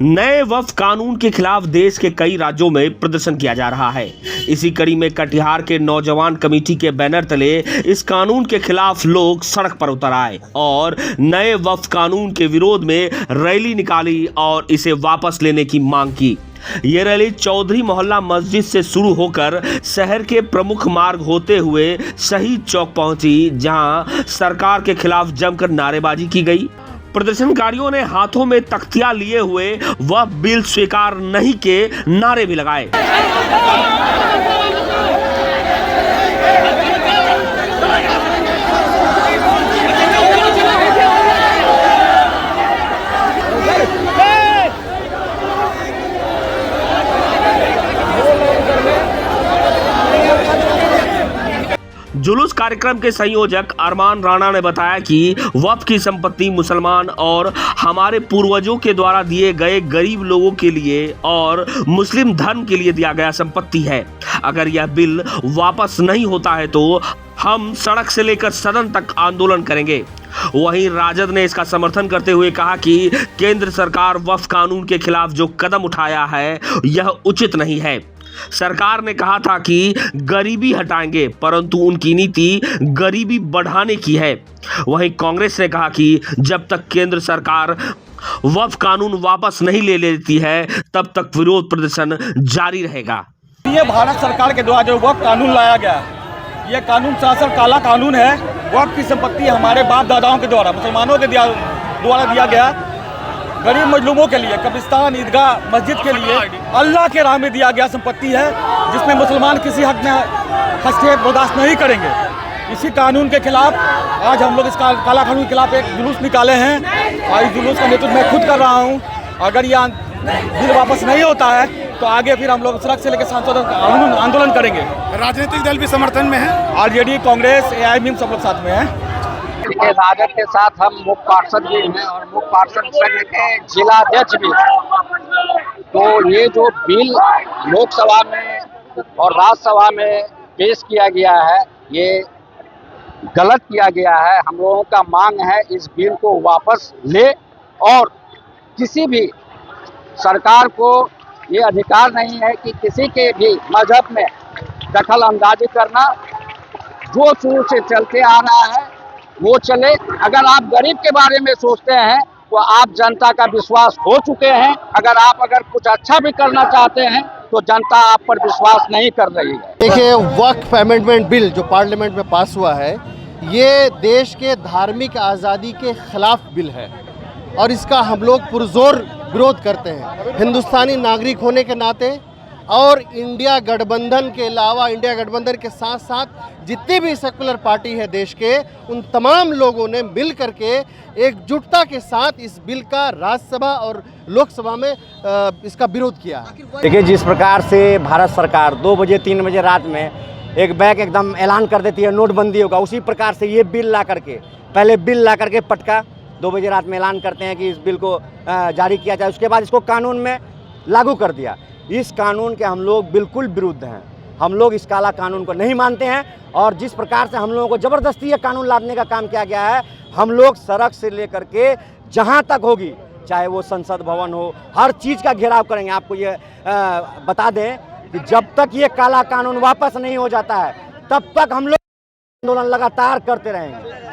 नए वक्फ कानून के खिलाफ देश के कई राज्यों में प्रदर्शन किया जा रहा है। इसी कड़ी में कटिहार के नौजवान कमेटी के बैनर तले इस कानून के खिलाफ लोग सड़क पर उतर आए और नए वक्फ कानून के विरोध में रैली निकाली और इसे वापस लेने की मांग की। ये रैली चौधरी मोहल्ला मस्जिद से शुरू होकर शहर के प्रमुख मार्ग होते हुए शहीद चौक पहुंची, जहां सरकार के खिलाफ जमकर नारेबाजी की गई। प्रदर्शनकारियों ने हाथों में तख्तियां लिए हुए वह बिल स्वीकार नहीं के नारे भी लगाए। जुलूस कार्यक्रम के संयोजक अरमान राणा ने बताया कि वक्फ की संपत्ति मुसलमान और हमारे पूर्वजों के द्वारा दिए गए गरीब लोगों के लिए और मुस्लिम धर्म के लिए दिया गया संपत्ति है। अगर यह बिल वापस नहीं होता है तो हम सड़क से लेकर सदन तक आंदोलन करेंगे। वहीं राजद ने इसका समर्थन करते हुए कहा कि केंद्र सरकार वक्फ कानून के खिलाफ जो कदम उठाया है यह उचित नहीं है। सरकार ने कहा था कि गरीबी हटाएंगे, परंतु उनकी नीति गरीबी बढ़ाने की है। वहीं कांग्रेस ने कहा कि जब तक केंद्र सरकार वक्फ कानून वापस नहीं ले लेती है तब तक विरोध प्रदर्शन जारी रहेगा। ये भारत सरकार के द्वारा जो वक्फ कानून लाया गया, यह कानून सरासर काला कानून है। वक्फ की संपत्ति हमारे बाप दादाओं के द्वारा, मुसलमानों के द्वारा दिया गया, गरीब मजलूमों के लिए, कब्रिस्तान, ईदगाह, मस्जिद के लिए अल्लाह के राह में दिया गया संपत्ति है, जिसमें मुसलमान किसी हक में हस्तक्षेप बर्दाश्त नहीं करेंगे। इसी कानून के खिलाफ आज हम लोग इस काला कानून के खिलाफ एक जुलूस निकाले हैं और इस जुलूस का नेतृत्व मैं खुद कर रहा हूं। अगर यह बिल वापस नहीं होता है तो आगे फिर हम लोग सड़क से लेकर सांसद आंदोलन करेंगे। राजनीतिक दल भी समर्थन में है, आरजेडी, कांग्रेस, एआईएमआईएम सब लोग साथ में हैं। राजद के साथ हम मुख्य पार्षद भी हैं और मुख्य पार्षद संघ के जिला अध्यक्ष भी हैं। तो ये जो बिल लोकसभा में और राज्यसभा में पेश किया गया है, ये गलत किया गया है। हम लोगों का मांग है इस बिल को वापस ले और किसी भी सरकार को ये अधिकार नहीं है कि किसी के भी मजहब में दखल अंदाजी करना। जो शुरू से चलते आ रहा है वो चले। अगर आप गरीब के बारे में सोचते हैं तो आप जनता का विश्वास हो चुके हैं। अगर कुछ अच्छा भी करना चाहते हैं तो जनता आप पर विश्वास नहीं कर रही है। देखिए, वक्फ अमेंडमेंट बिल जो पार्लियामेंट में पास हुआ है, ये देश के धार्मिक आज़ादी के खिलाफ बिल है और इसका हम लोग पुरजोर विरोध करते हैं। हिंदुस्तानी नागरिक होने के नाते और इंडिया गठबंधन के अलावा, इंडिया गठबंधन के साथ साथ जितनी भी सेकुलर पार्टी है देश के, उन तमाम लोगों ने मिल करके एकजुटता के साथ इस बिल का राज्यसभा और लोकसभा में इसका विरोध किया। देखिए, जिस प्रकार से भारत सरकार 2 बजे 3 बजे रात में एक बैग एकदम ऐलान कर देती है नोटबंदी होगा, उसी प्रकार से ये बिल ला करके, पहले बिल ला करके पटका 2 बजे रात में ऐलान करते हैं कि इस बिल को जारी किया जाए, उसके बाद इसको कानून में लागू कर दिया। इस कानून के हम लोग बिल्कुल विरुद्ध हैं। हम लोग इस काला कानून को नहीं मानते हैं और जिस प्रकार से हम लोगों को ज़बरदस्ती ये कानून लादने का काम किया गया है, हम लोग सड़क से लेकर के जहां तक होगी, चाहे वो संसद भवन हो, हर चीज़ का घेराव करेंगे। आपको ये बता दें कि जब तक ये काला कानून वापस नहीं हो जाता है तब तक हम लोग आंदोलन लगातार करते रहेंगे।